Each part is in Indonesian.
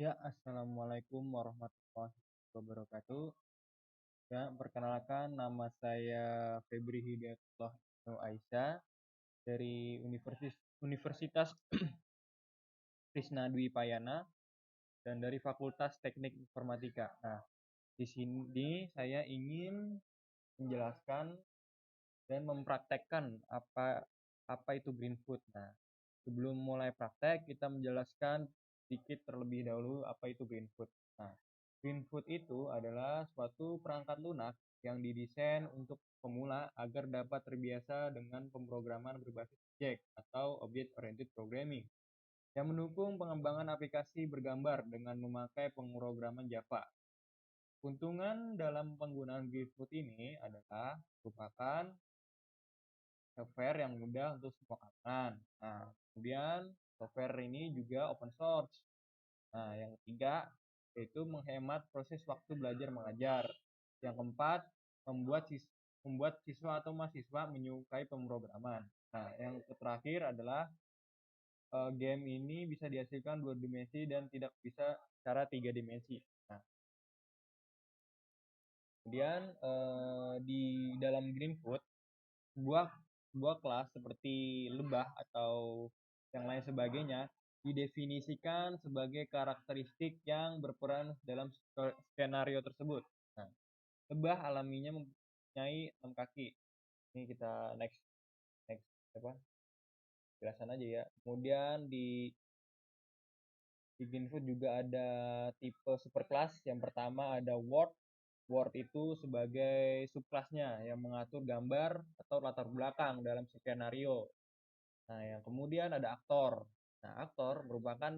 Ya, assalamualaikum warahmatullahi wabarakatuh. Ya, perkenalkan nama saya Febri Hidayatullah Ibnu Aisyah dari Universitas Krishna Dwi Payana dan dari Fakultas Teknik Informatika. Nah, di sini saya ingin menjelaskan dan mempraktekkan apa itu green food. Nah, sebelum mulai praktek, kita menjelaskan sedikit terlebih dahulu apa itu green food. Nah, green food itu adalah suatu perangkat lunak yang didesain untuk pemula agar dapat terbiasa dengan pemrograman berbasis objek atau object oriented programming yang mendukung pengembangan aplikasi bergambar dengan memakai pemrograman Java. Keuntungan dalam penggunaan green food ini adalah merupakan software yang mudah untuk semua kalangan. Nah, kemudian software ini juga open source. Nah, yang ketiga yaitu menghemat proses waktu belajar mengajar. Yang keempat, membuat siswa atau mahasiswa menyukai pemrograman. Nah, yang terakhir adalah game ini bisa dihasilkan dua dimensi dan tidak bisa secara tiga dimensi. Nah, kemudian di dalam Greenfood sebuah sebuah kelas seperti lebah atau yang lain sebagainya didefinisikan sebagai karakteristik yang berperan dalam skenario tersebut. Nah, lebah alaminya mempunyai 6 kaki. Ini kita next next apa? Jelasan aja ya. Kemudian di Greenfoot juga ada tipe superclass. Yang pertama ada Word. Word itu sebagai subclassnya yang mengatur gambar atau latar belakang dalam skenario. Nah, yang kemudian ada aktor. Nah, aktor merupakan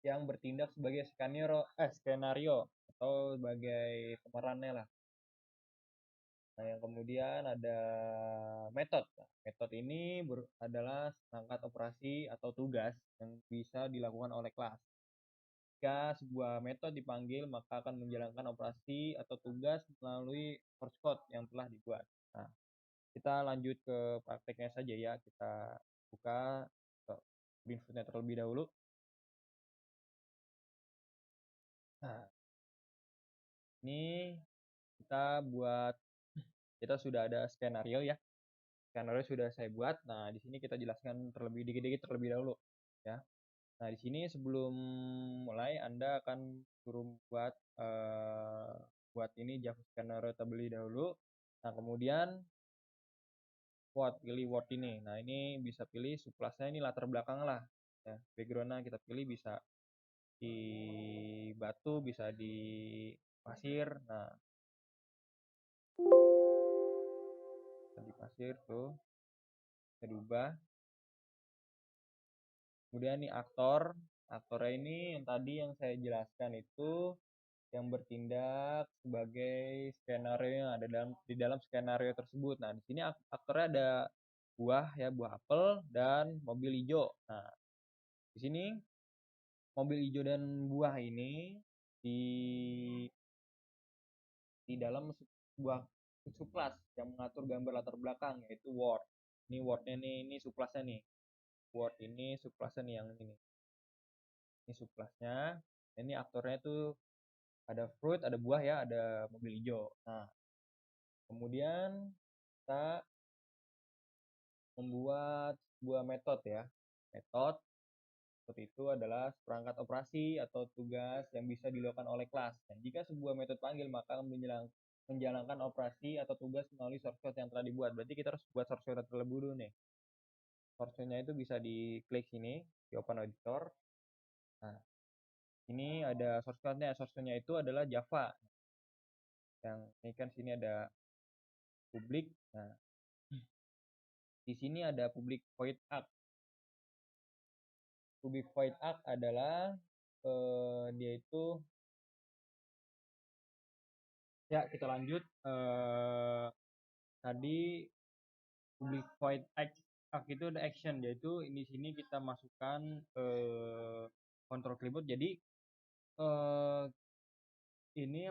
yang bertindak sebagai skenario atau sebagai pemerannya lah. Nah, yang kemudian ada metode. Nah, metode ini adalah perangkat operasi atau tugas yang bisa dilakukan oleh kelas. Jika sebuah metode dipanggil, maka akan menjalankan operasi atau tugas melalui source code yang telah dibuat. Nah, kita lanjut ke prakteknya saja ya. Kita buka Greenfoot-nya terlebih dahulu. Nah, ini kita sudah ada skenario ya. Skenario sudah saya buat. Nah, di sini kita jelaskan dikit-dikit terlebih dahulu ya. Nah, di sini sebelum mulai Anda akan suruh buat ini Java skenario terlebih dahulu. Nah, kemudian pilih Word ini. Nah, ini bisa pilih subclassnya ini latar belakang lah. Ya, backgroundnya kita pilih bisa di batu, bisa di pasir. Nah, di pasir tuh bisa diubah. Kemudian nih aktornya ini yang tadi yang saya jelaskan itu yang bertindak sebagai skenario yang ada di dalam skenario tersebut. Nah, di sini aktornya ada buah apel dan mobil hijau. Nah, di sini mobil hijau dan buah ini di di dalam sebuah subclass yang mengatur gambar latar belakang yaitu Word. Ini Wordnya nih, ini subclassnya nih. Word ini subclassnya nih yang ini. Ini subclassnya. Ini aktornya tuh ada fruit, ada buah ya, ada mobil hijau. Nah, kemudian kita membuat sebuah metode ya. Metode seperti itu adalah perangkat operasi atau tugas yang bisa dilakukan oleh kelas. Dan jika sebuah metode panggil, maka menjalankan operasi atau tugas melalui source code yang telah dibuat. Berarti kita harus buat source code terlebih dulu nih. Source code-nya itu bisa diklik sini, di open editor. Nah, ini ada source code-nya. Source code-nya itu adalah Java. Yang ini kan sini ada public. Nah, di sini ada public void arg. Public void arg adalah dia itu ya kita lanjut tadi public void arg itu ada action yaitu di sini kita masukkan control keyboard jadi ini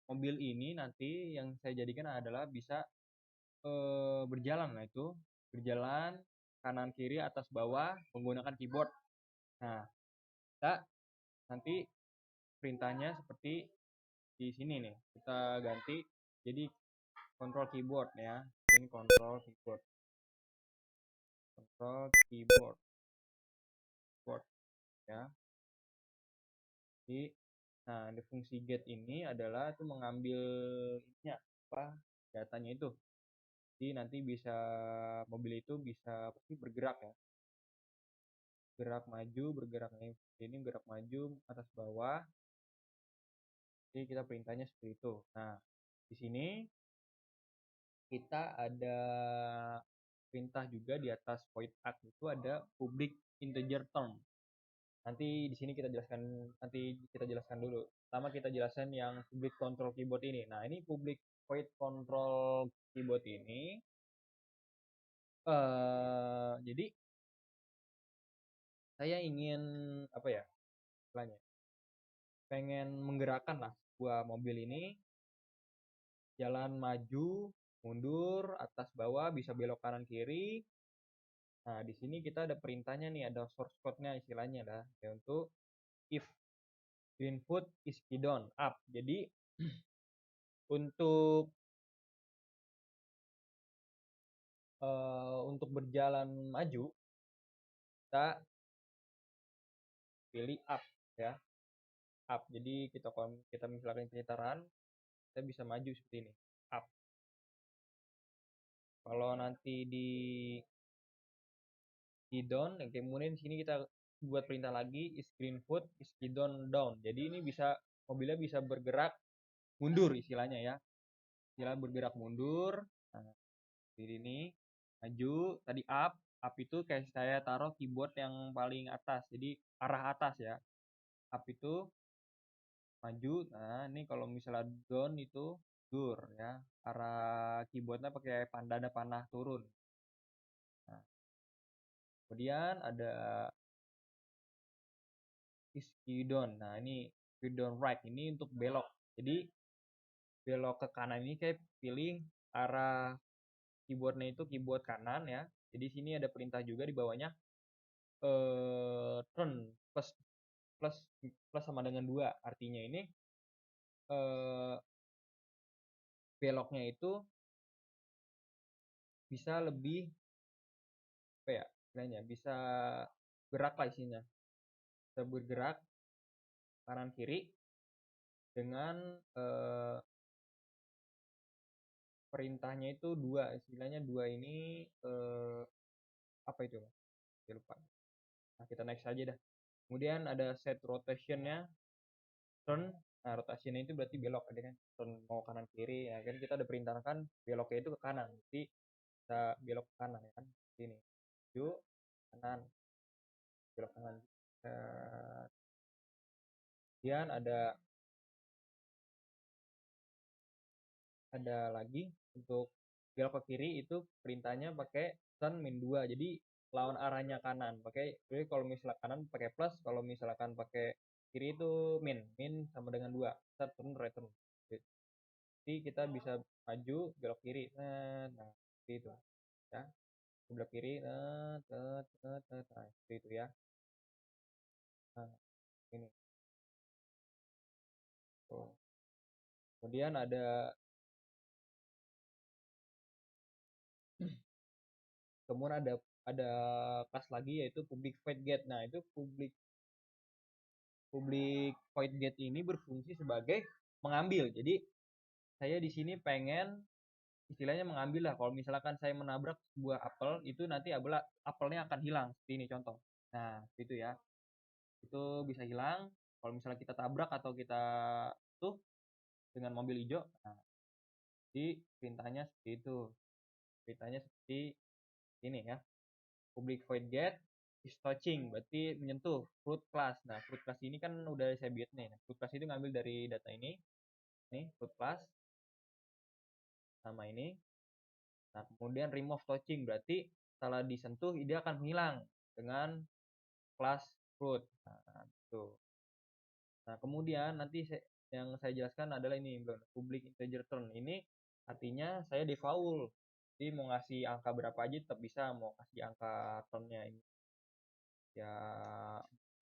mobil ini nanti yang saya jadikan adalah bisa berjalan. Nah, itu berjalan kanan kiri atas bawah menggunakan keyboard. Nah, kita nanti perintahnya seperti di sini nih. Kita ganti jadi control keyboard ya. Ini control keyboard. Control keyboard. Ya. Jadi nah, di fungsi get ini adalah itu mengambil ininya apa datanya itu. Jadi nanti bisa mobil itu bisa pasti bergerak ya. Gerak maju, bergerak ini bergerak maju atas bawah. Jadi kita perintahnya seperti itu. Nah, di sini kita ada perintah juga di atas void arg itu ada public integer term. Nanti di sini kita jelaskan dulu. Pertama kita jelaskan yang public control keyboard ini. Nah, ini public void control keyboard ini jadi saya ingin apa ya? Istilahnya pengen menggerakkan lah sebuah mobil ini jalan maju, mundur, atas bawah, bisa belok kanan kiri. Nah, di sini kita ada perintahnya nih, ada source code-nya istilahnya dah. Ya, untuk if input is key down up. Jadi untuk berjalan maju kita pilih up ya, up. Jadi kita misalkan penyetaraan kita bisa maju seperti ini, up. Kalau nanti di key down, kemudian di sini kita buat perintah lagi is green foot is key down down. Jadi ini mobilnya bisa bergerak mundur istilahnya ya. Istilah bergerak mundur. Nah, di ini maju tadi up itu kayak saya taruh keyboard yang paling atas. Jadi arah atas ya. Up itu maju. Nah, ini kalau misalnya down itu dur ya. Arah keyboardnya pakai tanda panah turun. Nah, kemudian ada is key down. Nah, ini key down right ini untuk belok. Jadi belok ke kanan ini kayak pilih arah keyboardnya itu keyboard kanan ya. Jadi sini ada perintah juga di bawahnya turn plus plus plus sama dengan 2. Artinya ini eh, beloknya itu bisa lebih apa ya istilahnya bisa gerak lah isinya, bisa bergerak kanan kiri dengan perintahnya itu 2, istilahnya 2 ini apa itu saya lupa. Nah, kita next aja dah. Kemudian ada set rotationnya turn. Nah, rotationnya itu berarti belok ada kan, turn mau kanan kiri ya kan, kita udah perintahkan beloknya itu ke kanan, jadi kita belok ke kanan ya kan, sini maju kanan, belok kanan. Kemudian ada lagi untuk belok ke kiri itu perintahnya pakai turn min 2, jadi lawan arahnya kanan pakai. Jadi kalau misalkan kanan pakai plus, kalau misalkan pakai kiri itu min sama dengan 2, kita turn return. Jadi kita bisa maju belok kiri, nah seperti itu ya, belok kiri, nah seperti itu ya. Nah, ini tuh. Kemudian ada kelas lagi yaitu public void get. Nah, itu public void get ini berfungsi sebagai mengambil. Jadi saya di sini pengen istilahnya mengambil lah. Kalau misalkan saya menabrak sebuah apel, itu nanti apelnya akan hilang. Seperti ini contoh. Nah, itu ya. Itu bisa hilang kalau misalnya kita tabrak atau kita tuh dengan mobil hijau. Nah, di perintahnya seperti itu. Perintahnya seperti ini ya. Public void get is touching, berarti menyentuh fruit class. Nah, fruit class ini kan udah saya build nih. Nah, fruit class itu ngambil dari data ini. Nih, fruit class sama ini. Nah, kemudian remove touching berarti setelah disentuh dia akan hilang dengan class fruit. Nah, itu. Nah, kemudian nanti yang saya jelaskan adalah ini public integer term. Ini artinya saya default. Jadi mau ngasih angka berapa aja tetap bisa, mau kasih angka termnya ini ya